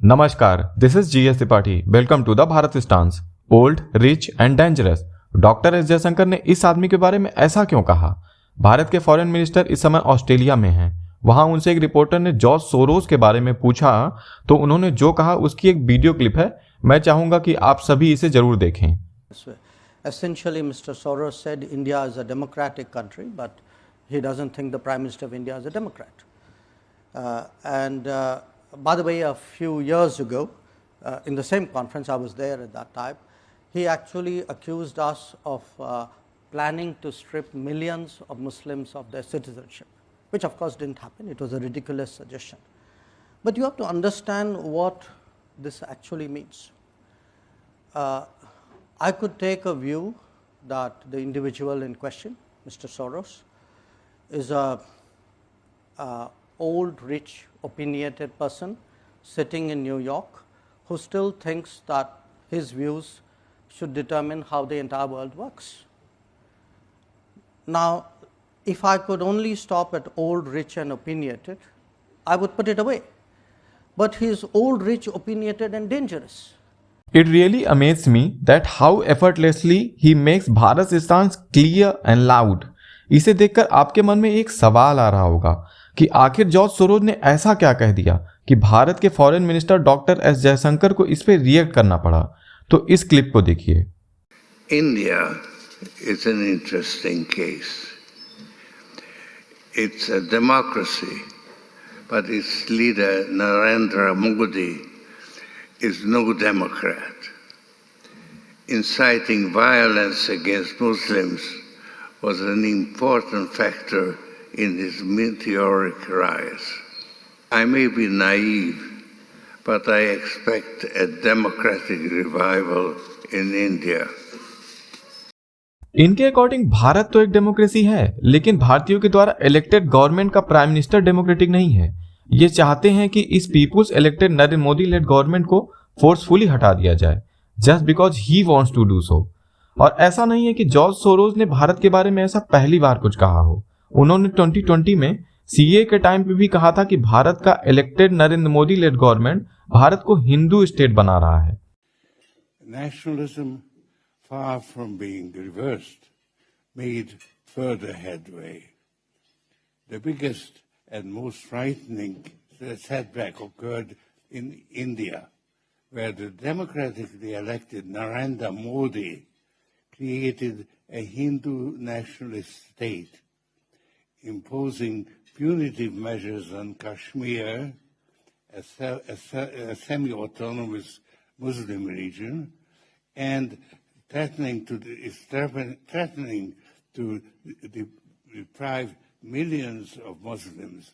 नमस्कार, this is G S Tripathi. Welcome to the Bharat stance. Old, rich and dangerous. Doctor S Jaishankar ने इस आदमी के बारे में ऐसा क्यों कहा? भारत के फॉरेन मिनिस्टर इस समय ऑस्ट्रेलिया में हैं। वहां उनसे एक रिपोर्टर ने जॉर्ज सोरोस के बारे में पूछा तो उन्होंने जो कहा उसकी एक वीडियो क्लिप है। मैं चाहूंगा कि आप सभी इसे जरूर देखें। Essentially, Mr. Soros said India is a democratic country, but he doesn't think the Prime Minister of India is a Democrat. By the way, a few years ago, in the same conference, I was there at that time, he actually accused us of planning to strip millions of Muslims of their citizenship, which of course didn't happen. It was a ridiculous suggestion. But you have to understand what this actually means. I could take a view that the individual in question, Mr. Soros, is a old, rich, opinionated person sitting in New York who still thinks that his views should determine how the entire world works. Now, if I could only stop at old, rich and opinionated, I would put it away. But he is old, rich, opinionated and dangerous. It really amazes me that how effortlessly he makes Bharat stance clear and loud. इसे देखकर आपके मन में एक सवाल आ रहा होगा कि आखिर जॉर्ज सोरोस ने ऐसा क्या कह दिया कि भारत के foreign minister doctor S Jaishankar को इस पे रिएक्ट करना पड़ा। तो इस क्लिप को देखिए। India is an interesting case. It's a democracy, but its leader Narendra Modi is no Democrat. Inciting violence against Muslims was an important factor in his meteoric rise. I may be naive, but I expect a democratic revival in India. इनके according Bharat तो एक democracy है, लेकिन भारतीयों के द्वारा elected government का prime minister democratic नहीं है। ये चाहते हैं कि इस people's elected Narendra Modi led government को फोर्सफुली हटा दिया जाए, just because he wants to do so. और ऐसा नहीं है कि जॉर्ज सोरोस ने भारत के बारे में ऐसा पहली बार कुछ कहा हो। उन्होंने 2020 में सीए के टाइम पे भी कहा था कि भारत का elected Narendra Modi led government Bharat को हिंदू स्टेट बना रहा है। Nationalism, far from being reversed, made further headway. The biggest and most frightening setback occurred in India, where the democratically elected Narendra Modi created a Hindu nationalist state, imposing punitive measures on Kashmir, a semi-autonomous Muslim region, and threatening to deprive millions of Muslims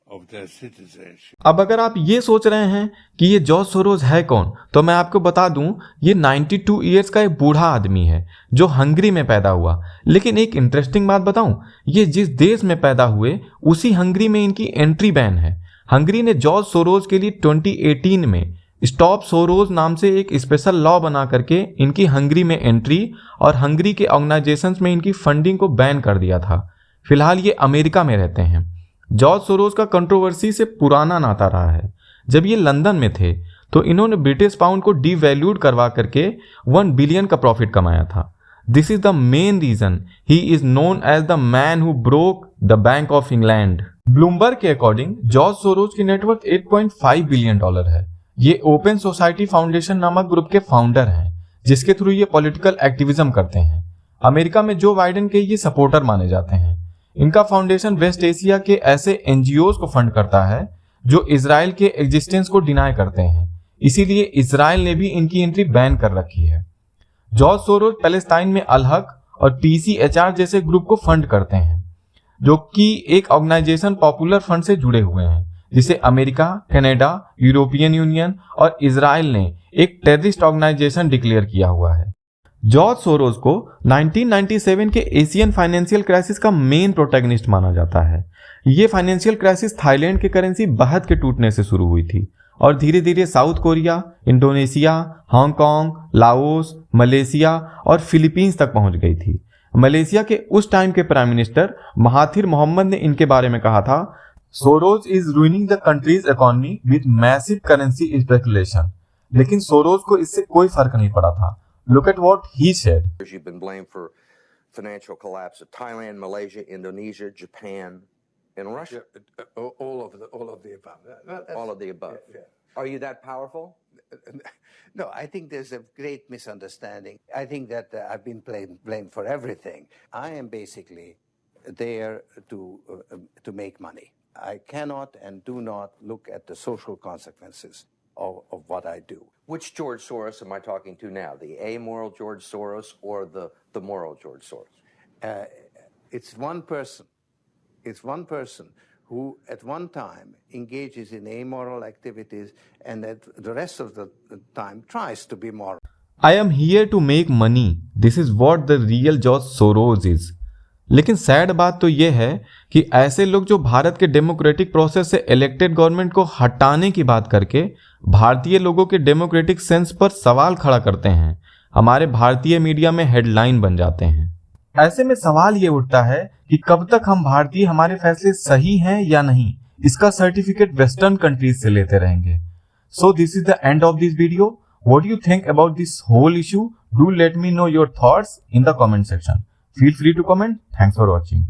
of their citizenship. अब अगर आप ये सोच रहे हैं कि ये George Soros है कौन, तो मैं आपको बता दूं ये 92 इयर्स का एक बूढ़ा आदमी है जो हंगरी में पैदा हुआ। लेकिन एक इंटरेस्टिंग बात बताऊं, ये जिस देश में पैदा हुए उसी हंगरी में इनकी एंट्री बैन है। हंगरी ने जॉर्ज सोरोस के लिए 2018 में स्टॉप सोरोस नाम से एक स्पेशल लॉ बना करके इनकी हंगरी में एंट्री और हंगरी के ऑर्गेनाइजेशंस में इनकी फंडिंग को बैन कर दिया था। फिलहाल ये अमेरिका में रहते हैं। जॉर्ज सोरोस का कंट्रोवर्सी से पुराना नाता रहा है। जब ये लंदन में थे तो इन्होंने ब्रिटिश पाउंड को डीवैल्यूड करवा करके 1 बिलियन का प्रॉफिट कमाया था। This is the main reason he is known as the man who broke the Bank of England. Bloomberg के अकॉर्डिंग जॉर्ज सोरोस की नेटवर्थ $8.5 बिलियन है। ये ओपन सोसाइटी फाउंडेशन नामक ग्रुप के फाउंडर हैं, जिसके थ्रू ये पॉलिटिकल एक्टिविज्म करते हैं। अमेरिका में जो बाइडेन के ये सपोर्टर माने जाते हैं। इनका फाउंडेशन वेस्ट एशिया के ऐसे एनजीओज को फंड करता है जो इजराइल के एग्जिस्टेंस को डिनाई करते हैं। इसीलिए इजराइल ने भी इनकी एंट्री बैन कर रखी है। जॉर्ज सोरोस पैलेस्टाइन में अल-हक और पीसीएचआर जैसे ग्रुप को फंड करते हैं, जो कि एक ऑर्गेनाइजेशन पॉपुलर फंड से जुड़े हुए हैं, जिसे अमेरिका, कनाडा, यूरोपियन यूनियन और इजराइल ने एक टेररिस्ट ऑर्गेनाइजेशन डिक्लेयर किया हुआ है। जॉर्ज सोरोस को 1997 के एशियन फाइनेंशियल क्राइसिस का मेन प्रोटैगनिस्ट माना जाता है। ये फाइनेंशियल क्राइसिस थाईलैंड की करेंसी बाहत के टूटने से शुरू हुई थी और धीरे धीरे south Korea, Indonesia, Hong Kong, Laos, Malaysia और फिलीपींस तक पहुंच गई थी। मलेशिया के उस टाइम के प्राइम मिनिस्टर महाथिर मोहम्मद ने इनके बारे में कहा था, sorrows is ruining the countries economy with massive currency speculation. लेकिन सोरोज को इससे कोई फर्क नहीं पड़ा था। Look at what he said. You've been blamed for financial collapse of Thailand, Malaysia, Indonesia, Japan, and Russia. All of the above. All of the above. Yeah. Are you that powerful? No, I think there's a great misunderstanding. I think that I've been blamed for everything. I am basically there to make money. I cannot and do not look at the social consequences of what I do. Which George Soros am I talking to now? The amoral George Soros or the moral George Soros? It's one person. It's one person who at one time engages in amoral activities and at the rest of the time tries to be moral. I am here to make money. This is what the real George Soros is. लेकिन sad बात तो यह है कि ऐसे लोग जो भारत के डेमोक्रेटिक प्रोसेस से इलेक्टेड गवर्नमेंट को हटाने की बात करके भारतीय लोगों के डेमोक्रेटिक सेंस पर सवाल खड़ा करते हैं, हमारे भारतीय मीडिया में हेडलाइन बन जाते हैं। ऐसे में सवाल ये उठता है कि कब तक हम भारतीय हमारे फैसले सही हैं या नहीं, इसका सर्टिफिकेट वेस्टर्न कंट्रीज से लेते रहेंगे। So this is the end of this video. What do you think about this whole issue? Do let me know your thoughts in the comment section. Feel free to comment. Thanks for watching.